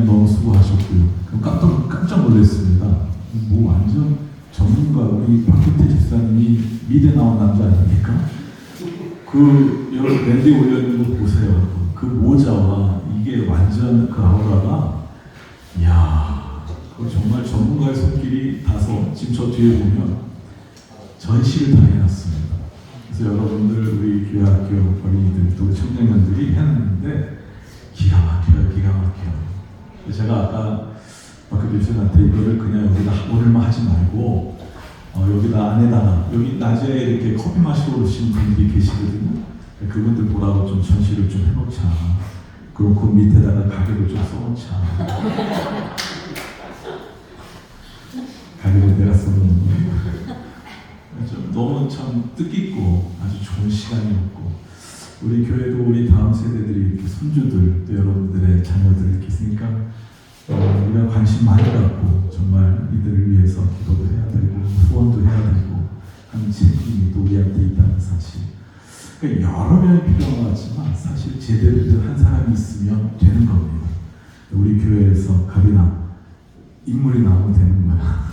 목사님 너무 수고하셨고요. 깜짝 놀랐습니다. 뭐 완전 전문가, 우리 박규태 집사님이 미대 나온 남자 아닙니까? 그 여러분 밴드에 올려있는 거 보세요. 그 모자와 이게 완전 그 아우라가, 이야, 그 정말 전문가의 손길이 닿아서 지금 저 뒤에 보면 전시를 다 해놨습니다. 그래서 여러분들 우리 교회학교 어린이들 또 청년들이 해놨는데 기가 막혀요. 기가 막혀요. 제가 아까 박규태 집사님한테 이거를 그냥 여기다 오늘만 하지 말고 여기다 안에다가, 여기 낮에 이렇게 커피 마시러 오시는 분들이 계시거든요. 그분들 보라고 좀 전시를 좀 해놓자. 그리고 그 밑에다가 가격을 좀 써놓자. 가격은 내가 써놓는 거예요. 너무 참 뜻깊고 아주 좋은 시간이었고, 우리 교회도 우리 다음 세대들이 이렇게 손주들, 또 여러분들의 자녀들 이렇게 있으니까 우리가 관심 많이 갖고 정말 이들을 위해서 기도도 해야 되고 후원도 해야 되고 하는 책임이 또 우리한테 있다는 사실. 그러니까 여러 명이 필요한 것 같지만 사실 제대로 된 한 사람이 있으면 되는 겁니다. 우리 교회에서 갑이나 인물이 나오면 되는 거야.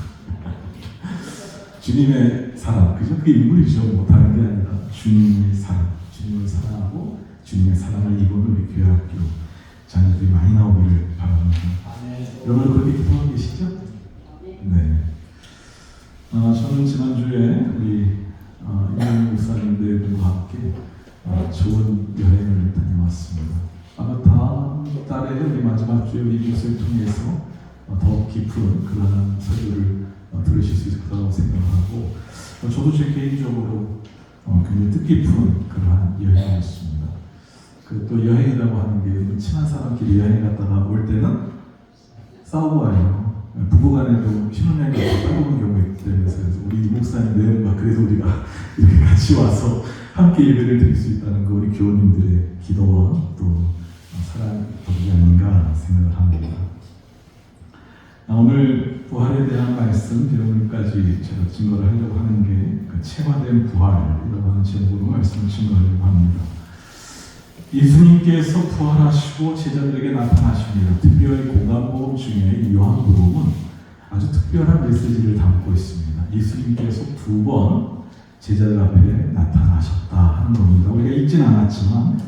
주님의 사랑, 그죠? 그게 인물이죠. 뭐 다른 게 아니라 주님의 사랑, 주님을 사랑하고 주님의 사랑을 입은 우리 교회학교 자녀들이 많이 나오기를 바랍니다. 여러분 그렇게 기도하고 계시죠? 네. 저는 지난주에 우리 이명희 목사님들과 함께 좋은 여행을 다녀왔습니다. 아마 다음 달에 우리 마지막 주에 우리 뉴스를 통해서 더 깊은 그러한 설교를 들으실 수 있을 거라고 생각하고, 저도 제 개인적으로 굉장히 뜻깊은 그러한 여행이었습니다. 또 여행이라고 하는 게 친한 사람끼리 여행 갔다가 올 때는 싸우고 와요. 부부간에도 신혼여행 가서 싸우는 경우가 있기 때문에, 그래서 우리 목사님 내용과 그래서 우리가 이렇게 같이 와서 함께 예배를 드릴 수 있다는 거 우리 교우님들의 기도와 또 사랑 덕이 아닌가 생각을 합니다. 오늘 부활에 대한 말씀 여러분까지 제가 증거를 하려고 하는 게 체화된 부활이라고 하는 제목으로 말씀을 증거하려고 합니다. 예수님께서 부활하시고 제자들에게 나타나십니다. 특별히 공감복음 중에 요한복음은 아주 특별한 메시지를 담고 있습니다. 예수님께서 2번 제자들 앞에 나타나셨다 하는 겁니다. 우리가 읽진 않았지만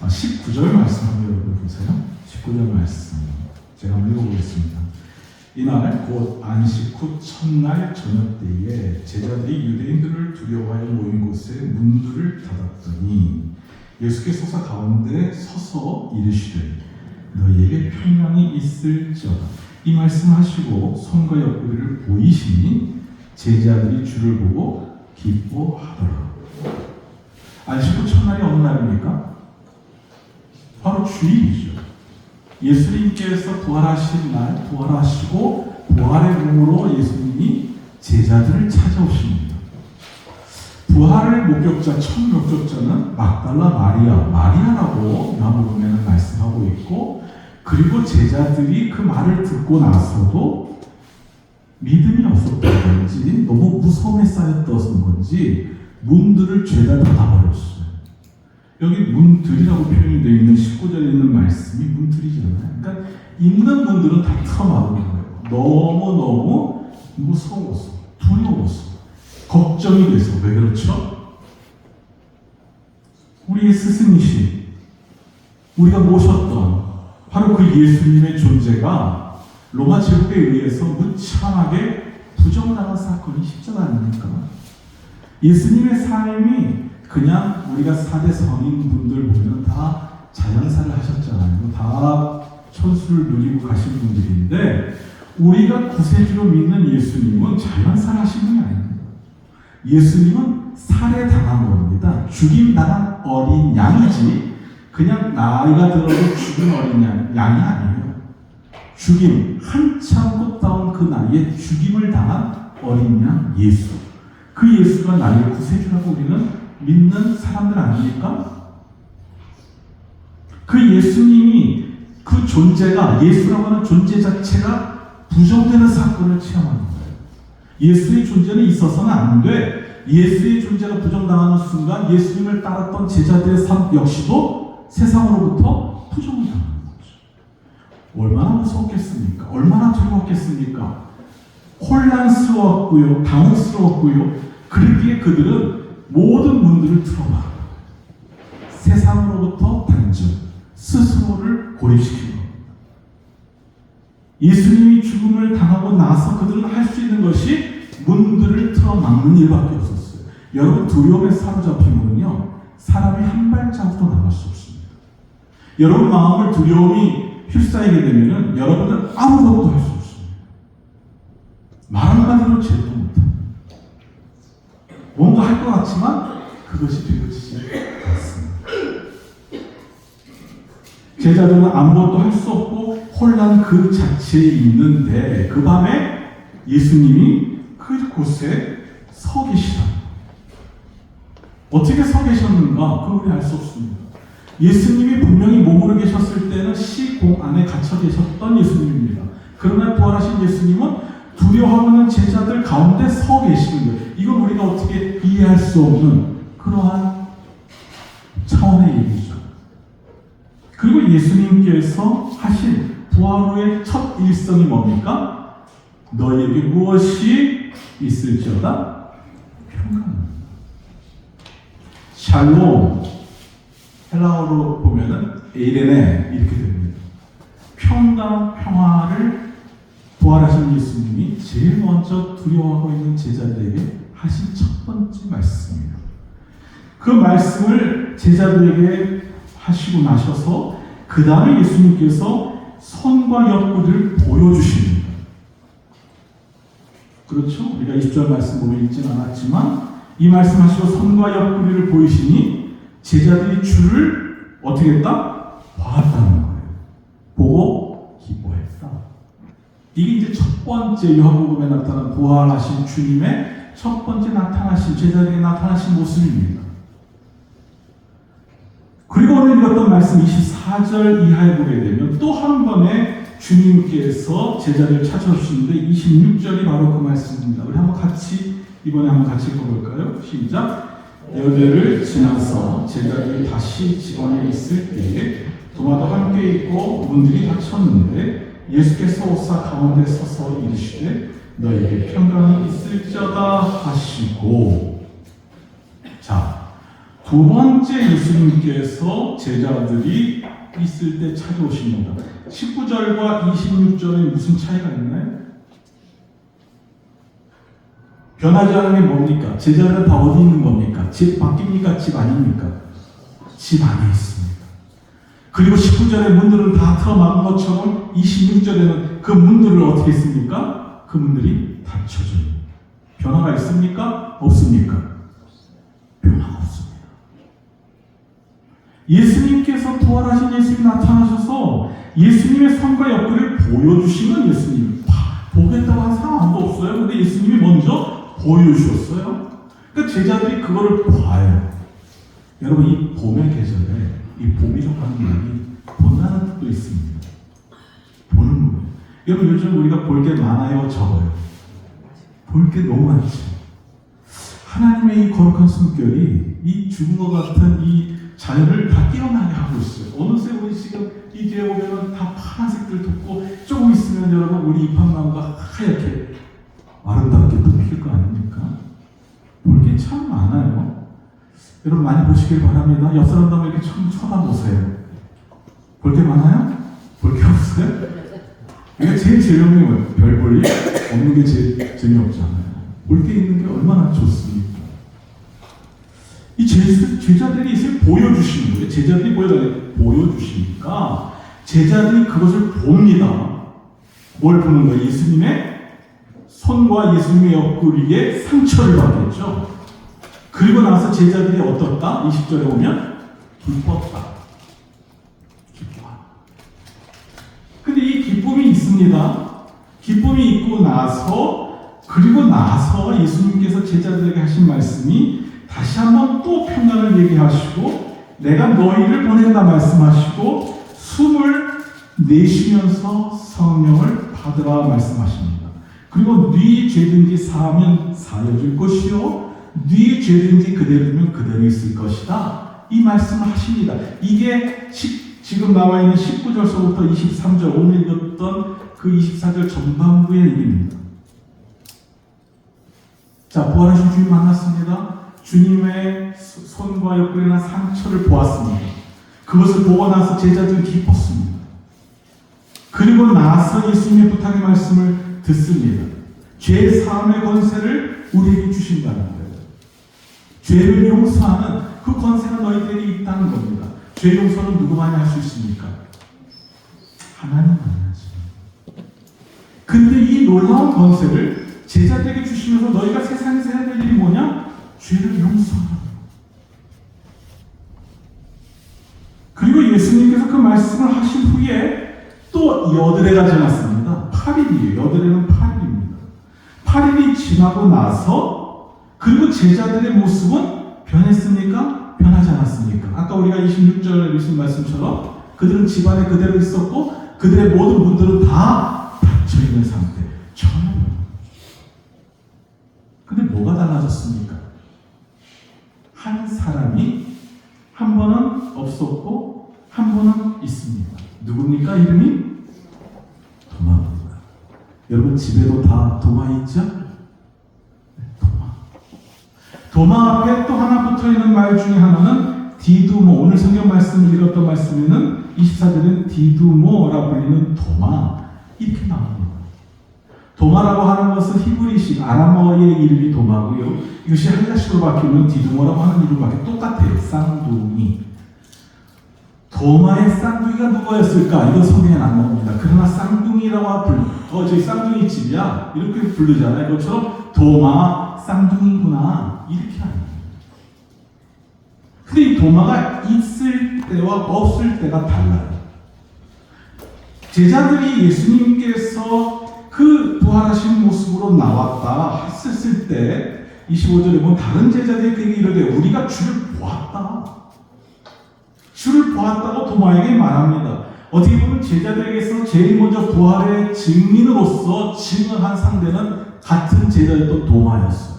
19절 말씀 한번 여러분 보세요. 19절 말씀 제가 한번 읽어보겠습니다. 이날 곧 안식 후 첫날 저녁 때에 제자들이 유대인들을 두려워하여 모인 곳에 문들을 닫았더니 예수께서 가운데 서서 이르시되 너희에게 평강이 있을지어다. 이 말씀하시고 손과 옆구리를 보이시니 제자들이 주를 보고 기뻐하더라. 안식 후 첫날이 어느 날입니까? 바로 주일이죠. 예수님께서 부활하신 날, 부활하시고 부활의 몸으로 예수님이 제자들을 찾아오십니다. 부활의 목격자, 첫 목격자는 막달라 마리아라고 요한복음에는 말씀하고 있고, 그리고 제자들이 그 말을 듣고 나서도 믿음이 없었던 건지 너무 무서움에 쌓였던 건지 문들을 죄다 닫아버렸어요. 여기 문들이라고 표현이 되어 있는 19절에 있는 말씀이 문들이잖아요. 그러니까 있는 문들은 다 틀어막은 거예요. 너무너무 무서워서, 두려워서, 걱정이 돼서. 왜 그렇죠? 우리의 스승이신, 우리가 모셨던 바로 그 예수님의 존재가 로마 제국에 의해서 무참하게 부정당한 사건이 십자가 아닙니까? 예수님의 삶이 그냥 우리가 4대 성인분들 보면 다 자연사를 하셨잖아요. 다 천수를 누리고 가신 분들인데, 우리가 구세주로 믿는 예수님은 자연사를 하신 분이 아닙니다. 예수님은 살해당한 겁니다. 죽임당한 어린 양이지 그냥 나이가 들어서 죽은 어린 양이 아니에요. 죽임, 한참 꽃다운 그 나이에 죽임을 당한 어린 양 예수. 그 예수가 나의 구세주라고 우리는 믿는 사람들 아닙니까? 그 예수님이, 그 존재가, 예수라고 하는 존재 자체가 부정되는 사건을 체험하는 거예요. 예수의 존재는 있어서는 안 돼. 예수의 존재가 부정당하는 순간 예수님을 따랐던 제자들의 삶 역시도 세상으로부터 부정을 당하는 거죠. 얼마나 무서웠겠습니까? 얼마나 두려웠겠습니까? 혼란스러웠고요, 당혹스러웠고요. 그러기에 그들은 모든 문들을 틀어막아 세상으로부터 단절, 스스로를 고립시키는 겁니다. 예수님이 죽음을 당하고 나서 그들은 할 수 있는 것이 문들을 틀어막는 일밖에 없었어요. 여러분, 두려움에 사로잡히면요, 사람이 한 발자국도 나갈 수 없습니다. 여러분 마음을 두려움이 휩싸이게 되면은 여러분들 아무것도 할 수 없습니다. 말 한마디로 제대로 못합니다. 뭔가 할 것 같지만 그것이 되어지지 않습니다. 제자들은 아무것도 할 수 없고 혼란 그 자체에 있는데 그 밤에 예수님이 그곳에 서 계시다. 어떻게 서 계셨는가? 그건 우리 알 수 없습니다. 예수님이 분명히 몸으로 계셨을 때는 시공 안에 갇혀 계셨던 예수님입니다. 그러나 부활하신 예수님은 두려워하는 제자들 가운데 서 계시는 거예요. 이건 우리가 어떻게 이해할 수 없는 그러한 차원의 얘기죠. 그리고 예수님께서 하신 부활 후의 첫 일성이 뭡니까? 너희에게 무엇이 있을지어다? 평강. 샬롬. 헬라어로 보면은 에이레네 이렇게 됩니다. 평강, 평화를 부활하신 예수님이 제일 먼저 두려워하고 있는 제자들에게 하신 첫 번째 말씀입니다. 그 말씀을 제자들에게 하시고 나셔서 그 다음에 예수님께서 손과 옆구리를 보여주십니다. 그렇죠? 우리가 20절 말씀 보면 읽진 않았지만 이 말씀하시고 손과 옆구리를 보이시니 제자들이 주를 어떻게 했다? 봤다는 거예요. 보고 기뻐했다. 이게 이제 첫 번째 요한복음에 나타난 부활하신 주님의 첫 번째 나타나신 제자들에게 나타나신 모습입니다. 그리고 오늘 읽었던 말씀 24절 이하에 보게 되면 또 한 번에 주님께서 제자를 찾아주시는데 26절이 바로 그 말씀입니다. 우리 이번에 한번 같이 읽어볼까요? 시작. 여대를 지나서 제자들이 다시 집안에 있을 때에 도마도 함께 있고 문들이 닫혔는데 예수께서 오사 가운데 서서 이르시되 너희에게 평강이 있을지어다 하시고. 자, 두 번째 예수님께서 제자들이 있을 때 찾아오십니다. 19절과 26절에 무슨 차이가 있나요? 변하지 않은 게 뭡니까? 제자들은 다 어디 있는 겁니까? 집 밖입니까? 집 아닙니까? 집 안에 있습니다. 그리고 19절의 문들은 다 틀어막은 것처럼 26절에는 그 문들을 어떻게 했습니까? 그 문들이 닫혀져요. 변화가 있습니까? 없습니까? 변화가 없습니다. 예수님께서 부활하신 예수님이 나타나셔서 예수님의 손과 옆구리를 보여주시는 예수님. 보겠다고 한 사람 아무도 없어요. 근데 예수님이 먼저 보여주셨어요. 그러니까 제자들이 그거를 봐요. 여러분, 이 봄의 계절에 이 봄이라고 하는 말이 본다는 뜻도 있습니다. 보는 거예요. 여러분, 요즘 우리가 볼 게 많아요, 적어요? 볼 게 너무 많죠. 하나님의 이 거룩한 숨결이 이 죽은 것 같은 이 자연을 다 깨어나게 하고 있어요. 어느새 우리 지금 이 뒤에 보면 다 파란색들 돋고 조금 있으면 여러분 우리 잎합나무가 하얗게 아름답게 또 필 거 아닙니까? 볼 게 참 많아요. 여러분 많이 보시길 바랍니다. 옆 사람도 한번 이렇게 좀 쳐다보세요. 볼 게 많아요? 볼 게 없어요? 이게 제일 재미없는 거예요. 별 볼 일 없는 게 제일 재미없잖아요. 볼 게 있는 게 얼마나 좋습니까? 이 제자들이 있을 보여주시는 거예요. 제자들이 보여주시니까 제자들이 그것을 봅니다. 뭘 보는 거예요? 예수님의 손과 예수님의 옆구리에 상처를 받겠죠. 그리고 나서 제자들이 어떻다? 20절에 보면 기뻤다. 근데 이 기쁨이 있습니다. 기쁨이 있고 나서 그리고 나서 예수님께서 제자들에게 하신 말씀이 다시 한번 또 평강을 얘기하시고 내가 너희를 보낸다 말씀하시고 숨을 내쉬면서 성령을 받으라 말씀하십니다. 그리고 네 죄든지 사하면 사여줄 것이요 네 죄든지 그대로 두면 그대로 있을 것이다. 이 말씀을 하십니다. 이게 지금 나와 있는 19절서부터 23절 오늘 읽었던 그 24절 전반부의 얘기입니다. 자, 부활하신 주님 만났습니다. 주님의 손과 옆구리에 난 상처를 보았습니다. 그것을 보고 나서 제자들은 기뻤습니다. 그리고 나서 예수님의 부탁의 말씀을 듣습니다. 죄 사함의 권세를 우리에게 주신다는 거예요. 죄를 용서하는 그 권세가 너희들에게 있다는 겁니다. 죄 용서는 누구만이 할 수 있습니까? 하나님만이 하십니다. 근데 이 놀라운 권세를 제자들에게 주시면서 너희가 세상에서 해야 될 일이 뭐냐? 죄를 용서하라. 그리고 예수님께서 그 말씀을 하신 후에 또 여드레가 지났습니다. 8일이에요. 여드레는 8일입니다. 8일이 지나고 나서 그리고 제자들의 모습은 변했습니까? 변하지 않았습니까? 아까 우리가 26절에 읽은 말씀처럼 그들은 집안에 그대로 있었고 그들의 모든 문들은 다 닫혀있는 상태. 전혀. 근데 뭐가 달라졌습니까? 한 사람이 한 번은 없었고 한 번은 있습니다. 누굽니까? 이름이? 도마입니다. 여러분 집에도 다 도마 있죠? 도마. 도마 앞에 또 하나 붙어있는 말 중에 하나는 디두모. 오늘 성경 말씀을 읽었던 말씀에는 24절은 디두모라 불리는 도마 이렇게 나옵니다. 도마라고 하는 것은 히브리식 아람어의 이름이 도마고요. 이것이 헬라식으로 바뀌면 디두모라고 하는 이름밖에 똑같아요. 쌍둥이. 도마의 쌍둥이가 누구였을까? 이건 성경에 안 나옵니다. 그러나 쌍둥이라고 저희 쌍둥이 집이야 이렇게 부르잖아요. 그것처럼 도마 쌍둥이구나 이렇게 합니다. 근데 이 도마가 있을 때와 없을 때가 달라요. 제자들이 예수님께서 그 부활하신 모습으로 나왔다 했을 때 25절에 보면 다른 제자들이 그에게 이르되 우리가 주를 보았다. 주를 보았다고 도마에게 말합니다. 어떻게 보면 제자들에게서 제일 먼저 부활의 증인으로서 증언한 상대는 같은 제자였던 도마였어요.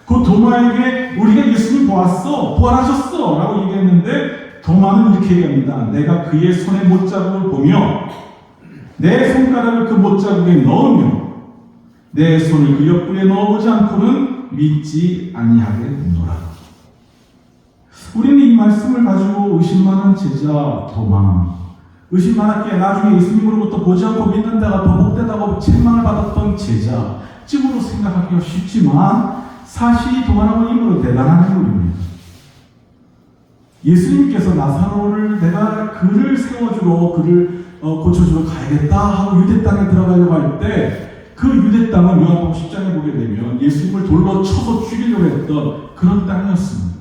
그 도마에게 우리가 예수님 보았어, 부활하셨어 라고 얘기했는데 도마는 이렇게 얘기합니다. 내가 그의 손에 못자국을 보며 내 손가락을 그 못자국에 넣으며 내 손을 그 옆구리에 넣어보지 않고는 믿지 아니하겠노라. 우리는 이 말씀을 가지고 의심많은 제자 도마, 의심많았기에 나중에 예수님으로부터 보지 않고 믿는다가 더 못되다고 책망을 받았던 제자 쯤으로 생각하기가 쉽지만 사실 이 도마라는 인물은 대단한 인물입니다. 예수님께서 나사로를 내가 그를 세워주러 그를 고쳐주러 가야겠다 하고 유대 땅에 들어가려고 할 때 그 유대 땅은 요한복음 10장에 보게 되면 예수님을 돌로 쳐서 죽이려고 했던 그런 땅이었습니다.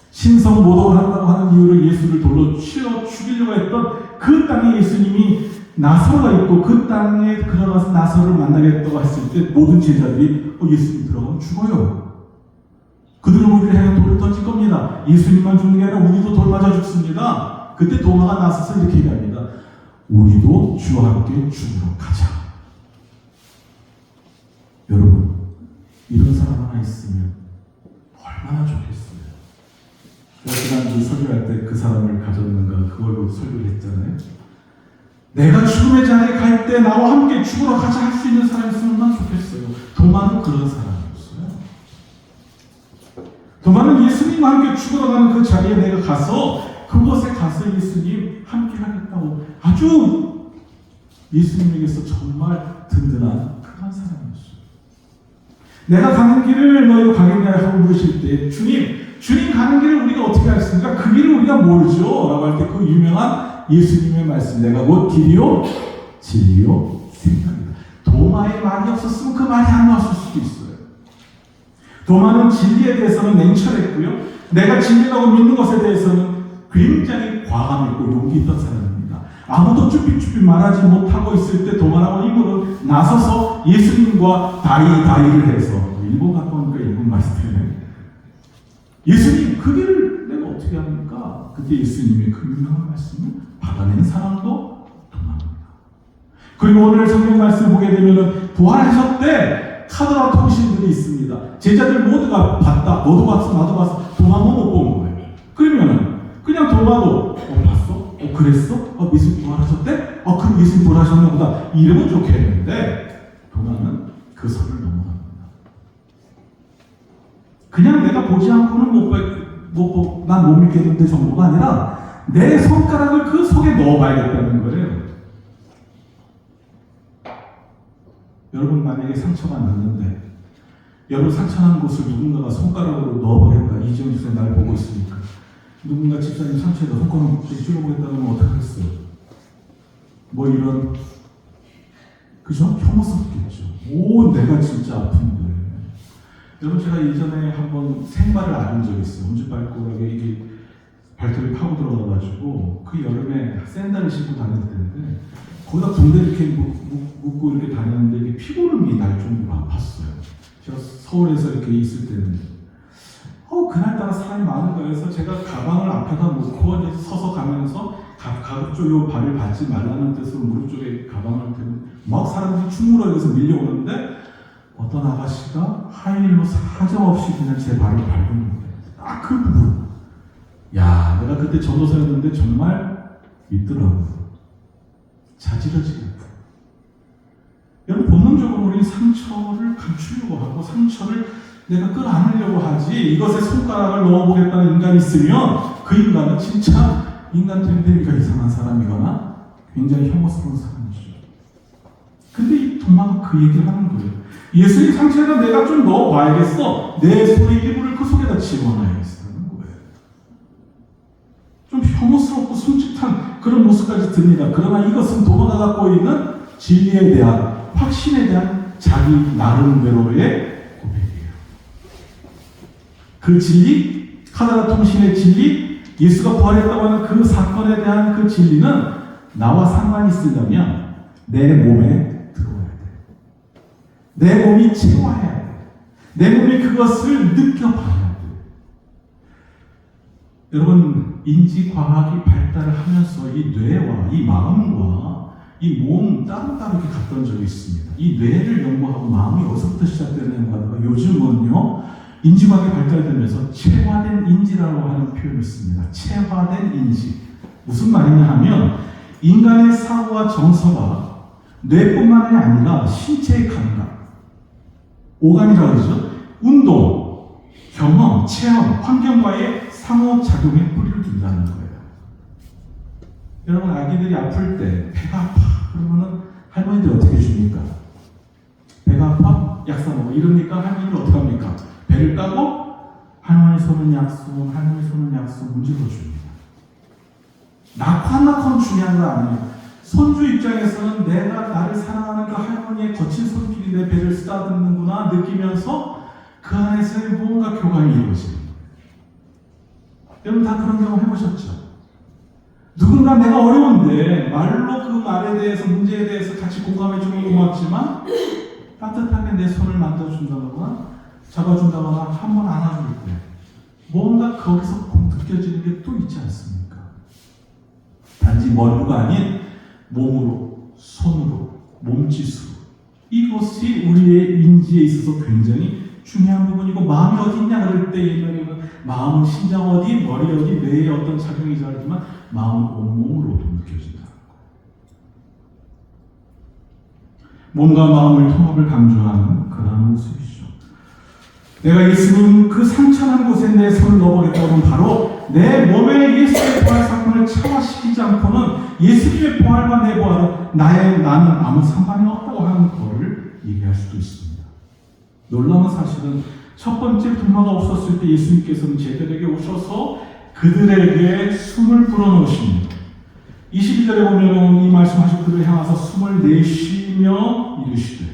신성 모독을 한다고 하는 이유로 예수를 돌로 치어 죽이려고 했던 그 땅에 예수님이 나사로가 있고 그 땅에 들어가서 나사로를 만나겠다고 했을 때 모든 제자들이 예수님 들어가면 죽어요. 그들은 우리를 향해 돌을 던질 겁니다. 예수님만 죽는 게 아니라 우리도 돌 맞아 죽습니다. 그때 도마가 나서서 이렇게 얘기합니다. 우리도 주와 함께 죽으러 가자. 여러분, 이런 사람 하나 있으면 얼마나 좋겠어요. 제가 지난주 설교할 때 그 사람을 가졌는가 그걸로 설교를 했잖아요. 내가 죽음의 자리에 갈 때 나와 함께 죽으러 가자 할 수 있는 사람이 있으면 얼마나 좋겠어요. 도마는 그런 사람이었어요. 도마는 예수님과 함께 죽으러 가는 그 자리에 내가 가서 그곳에 가서 예수님 함께 하겠다고 아주 예수님에게서 정말 든든한 그런 사람이었어요. 내가 가는 길을 너희도 가겠냐 하고 물으실 때 주님 가는 길을 우리가 어떻게 알겠습니까? 그 길을 우리가 모르죠 라고 할 때 그 유명한 예수님의 말씀 내가 곧 길이요 진리요 생명이다. 도마의 말이 없었으면 그 말이 안 나왔을 수도 있어요. 도마는 진리에 대해서는 냉철했고요. 내가 진리라고 믿는 것에 대해서는 굉장히 과감했고 용기 있던 사람입니다. 아무도 쭈삣쭈삣 말하지 못하고 있을 때 도마라고 인물은 나서서 예수님과 다이를 해서 일본 갖고 오니까 일본 말씀이네. 예수님 그 길을 내가 어떻게 합니까? 그때 예수님의 그 유명한 말씀을 받아낸 사람도 도마입니다. 그리고 오늘 성경 말씀 보게 되면 부활하셨대 카드와 통신들이 있습니다. 제자들 모두가 봤다. 너도 봤어 나도 봤어. 도마는 못 본 거예요. 그러면은 그냥 도마도 봤어? 그랬어? 예수님 부활하셨대? 그럼 예수님 부활하셨나 보다. 이러면 좋겠는데 도마는 그 선을 넘어갑니다. 그냥 내가 보지 않고는 난 못 믿겠는데 정도가 아니라 내 손가락을 그 속에 넣어봐야겠다는 거예요. 여러분 만약에 상처가 났는데 여러분 상처난 곳을 누군가가 손가락으로 넣어보겠다. 이지영 집사님 날 보고 있으니까 누군가 집사님 상처에다 손가락을 찔러보겠다는 건 어떡하겠어요? 뭐 이런 그죠? 혐오스럽겠죠. 내가 진짜 아픈데. 여러분 제가 예전에 한번 생발을 앓은 적이 있어요. 엄지발가락에 이게 발톱이 파고 들어가가지고 그 여름에 샌들을 신고 다닐 때인데 거기다 붕대 이렇게 묶고 이렇게 다녔는데 이게 피고름이 날 정도로 아팠어요. 제가 서울에서 이렇게 있을 때는 그날따라 사람이 많은 거여서 제가 가방을 앞에다 놓고 이제 서서 가면서 가급 쪽 요 발을 밟지 말라는 뜻으로 무릎 쪽에 가방을 대고 막 사람들이 충무로에서 밀려오는데 어떤 아가씨가 하이힐로 사정없이 그냥 제 발을 밟은 거예요. 딱 그 부분. 야, 내가 그때 전도사였는데 정말 믿더라고요. 자지러지겠다. 여러분 본능적으로 우리 상처를 감추려고 하고 상처를 내가 끌어안으려고 하지 이것에 손가락을 넣어보겠다는 인간이 있으면 그 인간은 진짜 인간 됨됨이가 이상한 사람이거나 굉장히 혐오스러운 사람이죠. 근데 이 도마가 그 얘기를 하는 거예요. 예수님 상처에다 내가 좀 넣어봐야겠어. 내 손의 일부를 그 속에다 집어넣어야겠다는 거예요. 좀 혐오스럽고 숨짓한 그런 모습까지 듭니다. 그러나 이것은 도마가 갖고 있는 진리에 대한 확신에 대한 자기 나름대로의 고백이에요. 그 진리, 하나가 통신의 진리, 예수가 부활했다고 하는 그 사건에 대한 그 진리는 나와 상관이 있으려면 내 몸에 들어와야 돼. 내 몸이 체화해야 돼. 내 몸이 그것을 느껴봐야 돼. 여러분, 인지과학이 발달을 하면서 이 뇌와 이 마음과 이 몸 따로따로 이렇게 갔던 적이 있습니다. 이 뇌를 연구하고 마음이 어디서부터 시작되는가 하다가 요즘은요, 인지과학이 발달되면서 체화된 인지라고 하는 표현을 씁니다. 체화된 인지. 무슨 말이냐 하면 인간의 사고와 정서가 뇌뿐만이 아니라 신체의 감각, 오감이라고 하죠. 운동, 경험, 체험, 환경과의 상호작용에 뿌리를 둔다는 거예요. 여러분 아기들이 아플 때 배가 아파 그러면은 할머니들 어떻게 줍니까? 배가 아파? 약 사 먹어. 이러니까 할머니들 어떻게 합니까? 배를 까고 할머니 손은 약손, 할머니 손은 약손 문질러 줍니다. 낙환낙환 중요한 거 아니에요. 손주 입장에서는 내가 나를 사랑하는 그 할머니의 거친 손길이 내 배를 쓰다듬는구나 느끼면서 그 안에서의 무언가 교감이 이루어집니다. 여러분 다 그런 경험 해보셨죠? 누군가 내가 어려운데 말로 그 말에 대해서 문제에 대해서 같이 공감해주면 고맙지만 따뜻하게 내 손을 만져준다거나 잡아준다거나 한번 안아줄 때 뭔가 거기서 꼭 느껴지는 게 또 있지 않습니까? 단지 머리가 아닌 몸으로, 손으로, 몸짓으로 이것이 우리의 인지에 있어서 굉장히 중요한 부분이고 마음이 어디 있냐 그럴 때 예전에는 마음은 심장 어디, 머리 어디, 뇌에 어떤 작용이 자르지만 마음은 온몸으로도 느껴진다는 거예요. 몸과 마음을 통합을 강조하는 그런 모습이죠. 내가 예수님 그 상처난 곳에 내 손을 넣어보겠다고 하면 바로 내 몸에 예수의 부활 사건을 차화시키지 않고는 예수님의 부활과 내 부활은 나는 아무 상관이 없다고 하는 것을 얘기할 수도 있습니다. 놀라운 사실은 첫 번째 도마가 없었을 때 예수님께서는 제자들에게 오셔서 그들에게 숨을 불어넣으십니다. 22절에 보면 이 말씀하신 그들을 향하서 숨을 내쉬며 이르시되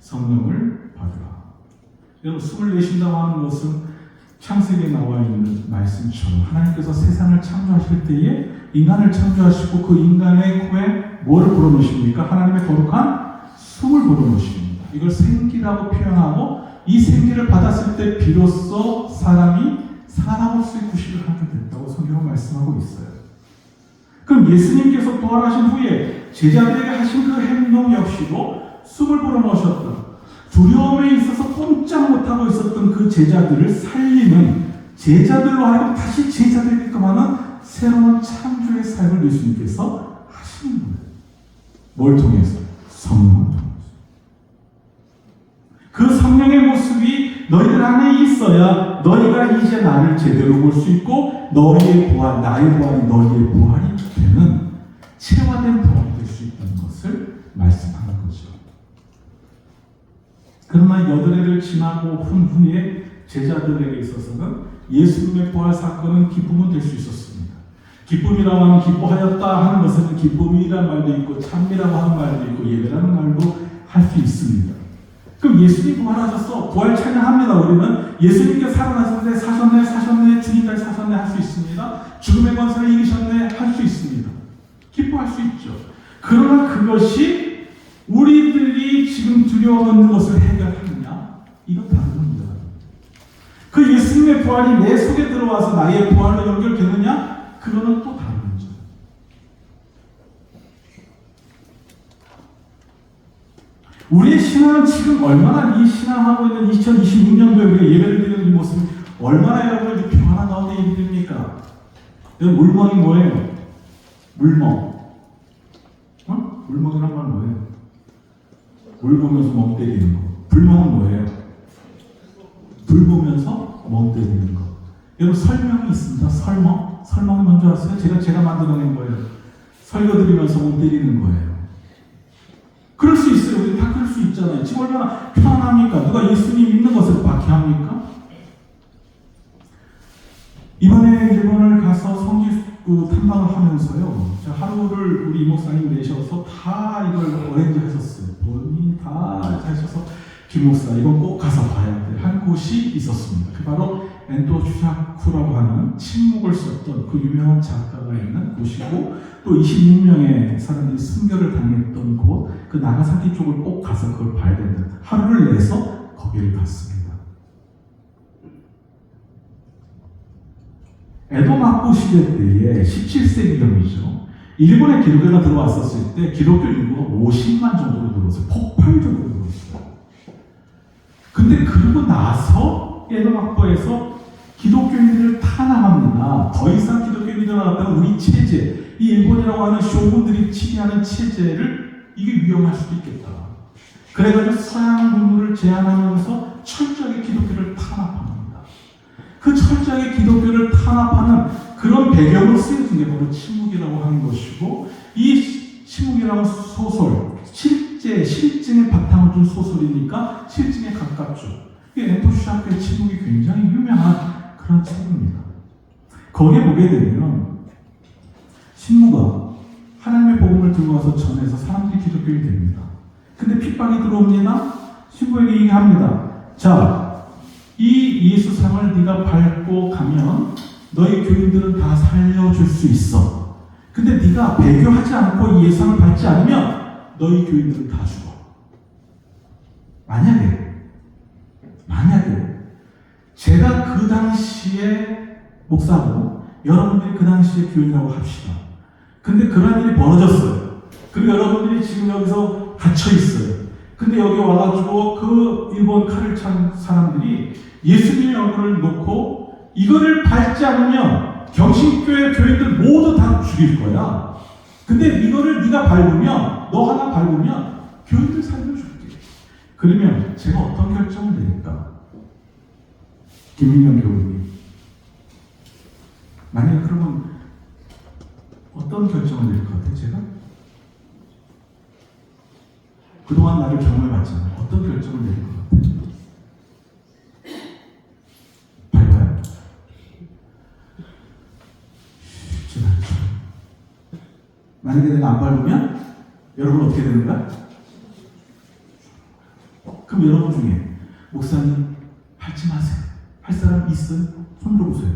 성령을 받으라. 여러분 숨을 내쉰다고 하는 것은 창세기에 나와 있는 말씀처럼 하나님께서 세상을 창조하실 때에 인간을 창조하시고 그 인간의 코에 뭐를 불어넣으십니까? 하나님의 거룩한 숨을 불어넣으십니다. 이걸 생기라고 표현하고 이 생기를 받았을 때 비로소 사람이 살아올 구실을 하게 됐다고 성경은 말씀하고 있어요. 그럼 예수님께서 부활하신 후에 제자들에게 하신 그 행동 역시도 숨을 불어넣으셨다. 두려움에 있어서 꼼짝 못하고 있었던 그 제자들을 살리는 제자들로 하여금 다시 제자되게끔 하는 새로운 창조의 삶을 예수님께서 하시는 거예요. 뭘 통해서? 성령을 통해서. 그 성령의 모습이 너희들 안에 있어야 너희가 이제 나를 제대로 볼 수 있고 너희의 부활, 나의 부활이 너희의 부활이 되는 체화된 부활이 될 수 있다는 것을 말씀하는 거죠. 그러나 8해를 지나고 한 후에 제자들에게 있어서는 예수님의 부활 사건은 기쁨은 될 수 있었습니다. 기쁨이라고 하면 기뻐하였다 하는 것은 기쁨이라는 말도 있고 찬미라고 하는 말도 있고 예배라는 말도 할 수 있습니다. 그럼 예수님 부활하셔서 부활 찬양합니다. 우리는 예수님께 살아나셨네, 사셨네, 주님까지 사셨네 할 수 있습니다. 죽음의 권세를 이기셨네 할 수 있습니다. 기뻐할 수 있죠. 그러나 그것이 우리들이 지금 두려워하는 것을 해결하느냐? 이건 다른 문제다. 그 예수님의 부활이 내 속에 들어와서 나의 부활로 연결되느냐? 그거는 또 다른 문제. 우리의 신앙은 지금 얼마나 이 신앙하고 있는 2026년도에 우리가 예배를 드리는 이 모습이 얼마나 여러분을 평안한 가운데 예배드립니까? 여러분 물멍이 뭐예요? 물멍. 물멍이란 말은 뭐예요? 물 보면서 멍 때리는 거. 불멍은 뭐예요? 불 보면서 멍 때리는 거. 여러분 설명이 있습니다. 설멍. 설멍이 뭔지 아세요? 제가 만들어낸 거예요. 설교 드리면서 멍 때리는 거예요. 그럴 수 있어요. 우리 다 그럴 수 있잖아요. 지금 얼마나 편안합니까? 누가 예수님 믿는 것을 박해합니까? 이번에 일본을 가서 성지구 탐방을 하면서요. 하루를 우리 이목사님 내셔서 다 이걸 어레인지 하셨어요. 본인이 다 하셔서 김 목사 이건 꼭 가서 봐야 돼. 한 곳이 있었습니다. 그 바로 엔토 슈샤쿠라고 하는 침묵을 썼던 그 유명한 작가가 있는 곳이고 또 26명의 사람들이 순교를 당했던 곳, 그 나가사키 쪽을 꼭 가서 그걸 봐야 된다. 하루를 내서 거기를 갔습니다. 에도마코 시대 때에 17세기경이죠. 일본의 기독교가 들어왔었을 때 기독교 인구가 50만 정도로 들어왔어요. 폭발적으로 들어왔어요. 근데 그러고 나서 에도마코에서 기독교인들을 탄압합니다. 더 이상 기독교인이 들어갔다면 우리 체제, 이 일본이라고 하는 쇼군들이 지배하는 체제를 이게 위험할 수도 있겠다. 그래가지고 서양 문물을 제한하면서 철저하게 기독교를 탄압합니다. 그 철저하게 기독교를 탄압하는 그런 배경을 쓰여진 게 바로 침묵이라고 하는 것이고 이 침묵이라는 소설, 실증의 바탕을 둔 소설이니까 실증에 가깝죠. 엔토 슈샤쿠의 침묵이 굉장히 유명한 그런 책입니다. 거기에 보게 되면 신무가 하나님의 복음을 들고 와서 전해서 사람들이 기독교인이 됩니다. 근데 핍박이 들어옵니다. 신부에게 얘기합니다. 자, 이 예수상을 네가 밟고 가면 너희 교인들은 다 살려줄 수 있어. 근데 네가 배교하지 않고 이 예수상을 밟지 않으면 너희 교인들은 다 죽어. 만약에 제가 그 당시에 목사고 여러분들이 그 당시에 교인이라고 합시다. 근데 그런 일이 벌어졌어요. 그리고 여러분들이 지금 여기서 갇혀 있어요. 근데 여기 와가지고 그 일본 칼을 찬 사람들이 예수님의 얼굴을 놓고 이거를 밟지 않으면 경신교회 교인들 모두 다 죽일 거야. 근데 이거를 네가 밟으면, 너 하나 밟으면 교인들 살려줄게. 그러면 제가 어떤 결정을 내릴까? 김민경 교우님, 만약에 그러면 어떤 결정을 내릴 것 같아요? 제가? 그동안 나를 경험해봤잖아요. 어떤 결정을 내릴 것 같아요? 밟아요? 쉽지 않죠. 만약에 내가 안 밟으면 여러분 어떻게 되는 거야? 그럼 여러분 중에 목사님 밟지 마세요. 할 사람 있어요? 손 들어보세요.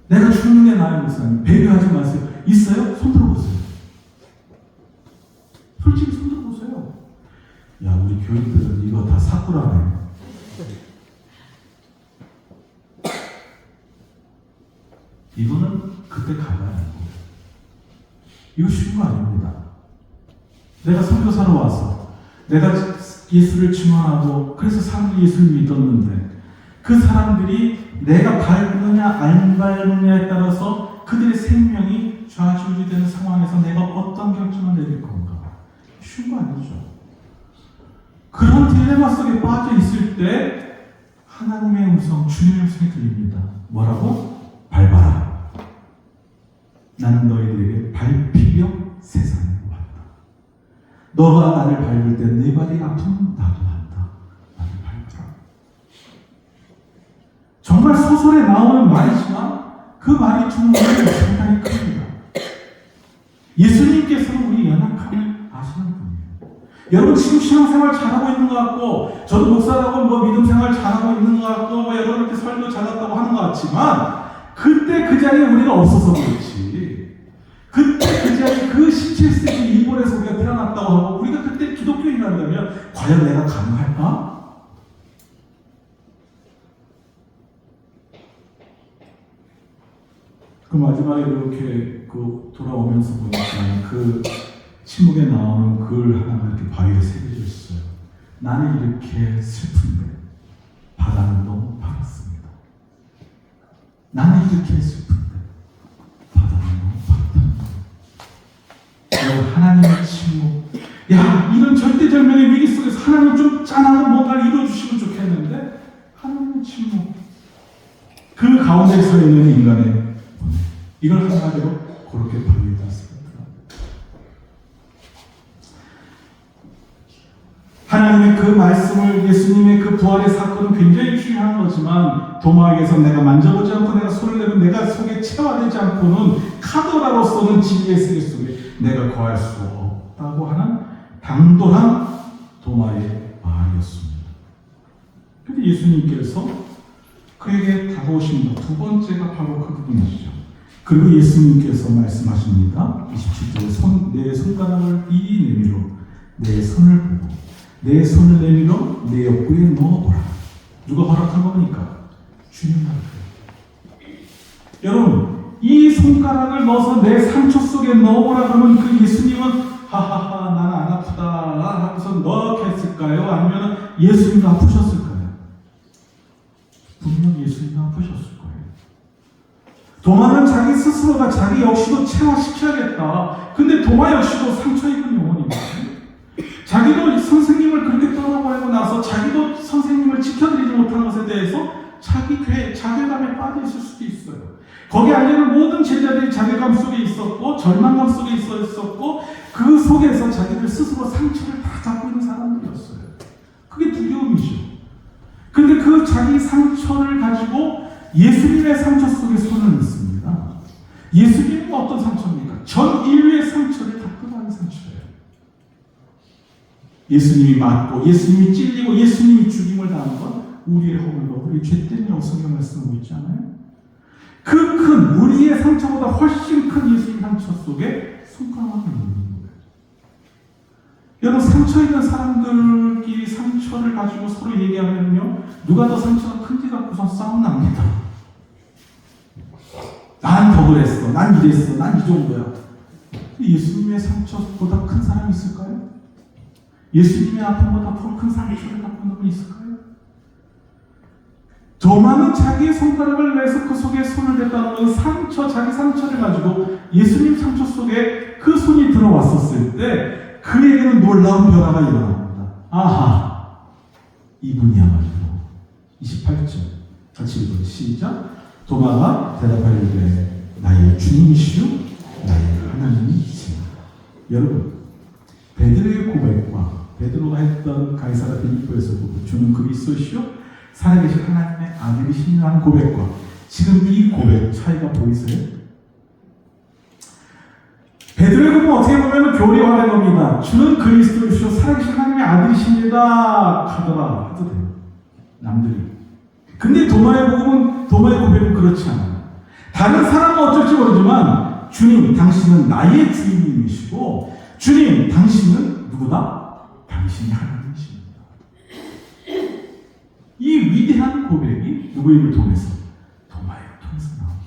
내가 죽는 게 나의 목사님. 배려하지 마세요. 있어요? 손 들어보세요. 솔직히 손 들어보세요. 야, 우리 교인들은 이거 다 사꾸라네. 이거는 그때 가봐야 하고. 이거 쉬운 거 아닙니다. 내가 선교사로 와서 내가 예수를 증언하고 그래서 사람들이 예수를 믿었는데 그 사람들이 내가 밟느냐 안 밟느냐에 따라서 그들의 생명이 좌지우지되는 상황에서 내가 어떤 결정을 내릴 건가? 쉬운 거 아니죠. 그런 딜레마 속에 빠져 있을 때 하나님의 음성, 주님의 음성이 들립니다. 뭐라고? 밟아라. 나는 너희들에게 밟히려 세상에 왔다. 너가 나를 밟을 때 내 발이 아프면 나도 한다. 나를 밟아라. 정말 소설에 나오는 말이지만 그 말이 주는 의미가 상당히 큽니다. 예수님께서는 우리 연약함을 아시는 분이에요. 여러분 지금 신앙생활 잘하고 있는 것 같고, 저도 목사라고 믿음생활 잘하고 있는 것 같고, 여러분 이렇게 설교 잘났다고 하는 것 같지만, 그때 그 자리에 우리가 없어서 그렇지. 그때 그 자리에 그 17세기 일본에서 우리가 태어났다고 하고, 우리가 그때 기독교인이라면 과연 내가 가능할까? 그 마지막에 이렇게 돌아오면서 보니까 그 침묵에 나오는 글 하나가 이렇게 바위에 새겨져 있어요. 나는 이렇게 슬픈데 바다는 너무 파랗습니다. 나는 이렇게 슬픈데 바다는 너무 파랗다. 여러분, 하나님의 침묵. 야, 이런 절대절명의 위기 속에서 하나님 좀 짠하고 뭔가를 이루어주시면 좋겠는데 하나님의 침묵. 그 가운데 서 있는 인간의 이걸 하나로 그렇게 바위에다 쓰더라. 하나님의 그 말씀을, 예수님의 그 부활의 사건은 굉장히 중요한 거지만, 도마에게서 내가 만져보지 않고 내가 손을 내면 내가 속에 체화되지 않고는 카더라로서는 진리의 세계 속에 내가 거할 수 없다고 하는 당돌한 도마의 말이었습니다. 그런데 예수님께서 그에게 다가오신 두 번째가 바로 그 부분이죠. 그리고 예수님께서 말씀하십니다. 27절에 내 손가락을 이리 내밀어 내 손을 보고 내 손을 내밀어 내 옆구리에 넣어보라. 누가 허락한 겁니까? 주님 말이에요. 여러분, 이 손가락을 넣어서 내 상처 속에 넣어보라 그러면 그 예수님은 하하하 나는 안 아프다 하고서 넣었을까요? 아니면 예수님도 아프셨을까요? 분명 예수님도 아프셨을 거예요. 도마는 자기 스스로가 자기 역시도 체화시켜야겠다. 근데 도마 역시도 상처 입은 영혼입니다. 자기도 선생님을 그렇게 떠나버리고 나서 자기도 선생님을 지켜드리지 못한 것에 대해서 자괴감에 빠져 있을 수도 있어요. 거기에 앉아있는 모든 제자들이 자괴감 속에 있었고 절망감 속에 있었고 그 속에서 자기들 스스로 상처를 다 갖고 있는 사람들이었어요. 그게 두려움이죠. 근데 그 자기 상처를 가지고 예수님의 상처 속에 손을 넣습니다. 예수님은 어떤 상처입니까? 전 인류의 상처를 다 끌어안은 상처예요. 예수님이 맞고 예수님이 찔리고 예수님이 죽임을 당한 건 우리의 허물과 우리의 죄 때문이라고 성경 말씀하고 있지 않아요? 그 큰 우리의 상처보다 훨씬 큰 예수님 상처 속에 손가락을 넣는 거예요. 여러분, 상처 있는 사람들끼리 상처를 가지고 서로 얘기하면요, 누가 더 상처가 큰지 갖고서 싸움 납니다. 난 더 그랬어, 난 이랬어, 난 이 정도야. 예수님의 상처보다 큰 사람이 있을까요? 예수님의 아픔보다 더 큰 상처를 갖고 있는 분이 있을까요? 도마는 자기의 손가락을 내서 그 속에 손을 댔다는 건 자기 상처를 가지고 예수님 상처 속에 그 손이 들어왔었을 때 그에게는 놀라운 변화가 일어납니다. 아하, 이분이야말로. 28절 같이 읽어요. 시작. 도마가 대답하기를 나의 주님이시요 나의 하나님이시라. 여러분, 베드로의 고백과 베드로가 했던 가이사랴 빌립보에서 주는 그리스도시요 살아계신 하나님의 아들이시라는 고백과 지금 이 고백 차이가 보이세요? 베드로의 고백은 어떻게 보면 교리화된 겁니다. 주는 그리스도이시오 살아계신 하나님의 아들이십니다 하더라 해도 돼요, 남들이. 근데 도마의 고백은 그렇지 않아요. 다른 사람은 어쩔지 모르지만 주님, 당신은 나의 주님이시고 주님, 당신은 누구다? 당신이 하나님이십니다. 이 위대한 고백이 누구의 입을 통해서? 도마의 통해서 나오는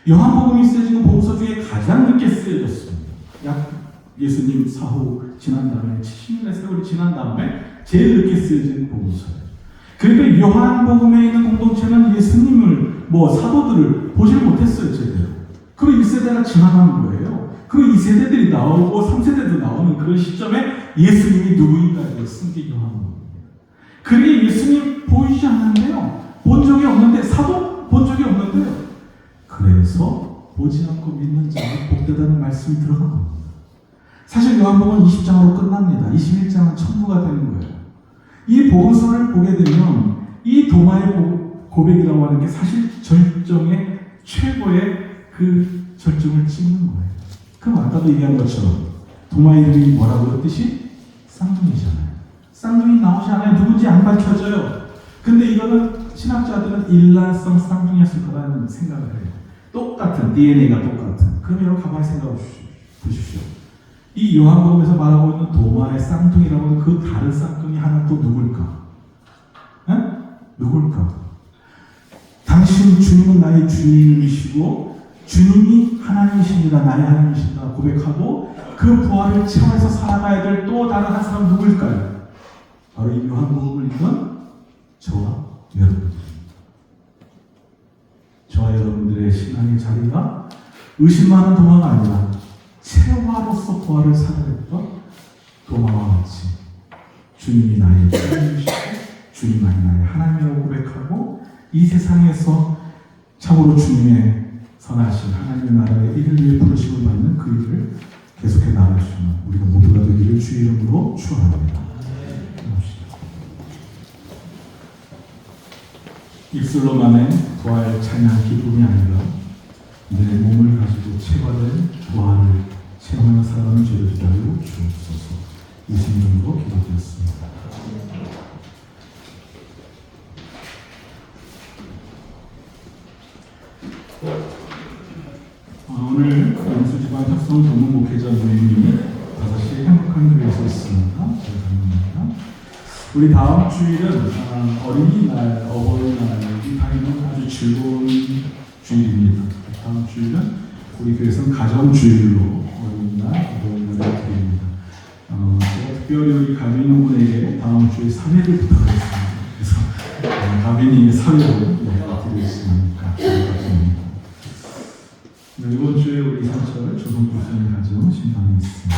거예요. 요한복음이 쓰여진 복음서 중에 가장 늦게 쓰여졌습니다. 약 예수님 사후 지난 다음에 70년의 세월이 지난 다음에 제일 늦게 쓰여진 복음서예요. 그러니까 요한복음에 있는 공동체는 예수님을 사도들을 보질 못했어요, 제대로. 그리고 1세대가 지나가는 거예요. 그리고 2세대들이 나오고 3세대도 나오는 그런 시점에 예수님이 누구인가에 쓴 게 요한복음입니다. 그게 예수님 보이지 않는데요. 본 적이 없는데, 사도 본 적이 없는데요. 그래서 보지 않고 믿는 자가 복되다는 말씀이 들어간 겁니다. 사실 요한복음은 20장으로 끝납니다. 21장은 천부가 되는 거예요. 이 복음서를 보게 되면 이 도마의 고백이라고 하는 게 사실 절정의 최고의 그 절정을 찍는 거예요. 그럼 아까도 얘기한 것처럼 도마의 이름이 뭐라고요? 뜻이 쌍둥이잖아요. 쌍둥이 나오지 않아요. 누군지 안 밝혀져요. 근데 이거는 신학자들은 일란성 쌍둥이였을 거라는 생각을 해요. 똑같은 DNA가 똑같은. 그럼 여러분 가만히 생각해 보십시오. 이 요한복음에서 말하고 있는 도마의 쌍둥이라고 하는 그 다른 쌍둥이 하나 또 누굴까? 에? 누굴까? 당신 주님은 나의 주님이시고 주님이 하나님이십니다. 나의 하나님이십니다. 고백하고 그 부활을 채워서 살아가야 될 또 다른 한 사람 누굴까요? 바로 이 요한복음을 읽은 저와 여러분입니다. 저와 여러분들의 신앙의 자리가 의심하는 도마가 아니라 채화로서 부활을 살아냈던 도마와 같이 주님이 나의 주님이시고 주님만이 나의 하나님이라고 고백하고 이 세상에서 참으로 주님의 선하신 하나님의 나라의 일을 위해 부르심을 받는 그 일을 계속해 나가시는 우리가 모두가 되기를 주의 이름으로 축원합니다. 입술로만의 부활 찬양 기쁨이 아니라 내 몸을 가지고 체화된 부활을 체험하는 사람을 죄를 기다려 주옵소서. 예수님 이름으로 기도드렸습니다. 오늘 영수지방 탁성 동문 목회자 모임이 5시 행복한 교회에서 있습니다. 감사합니다. 우리 다음 주일은 어린이날, 어버이날 이 타임은 아주 즐거운 주일입니다. 다음 주일은 우리 교회에서는 가정주일로 어린이날, 어버이날을 드립니다. 제가 특별히 우리 가빈 분에게 다음 주에 사회를 부탁하겠습니다. 그래서 가빈이 사회를 드리겠습니다. 이번 주에 우리 상철 조성교수님 가정 심판이 있습니다.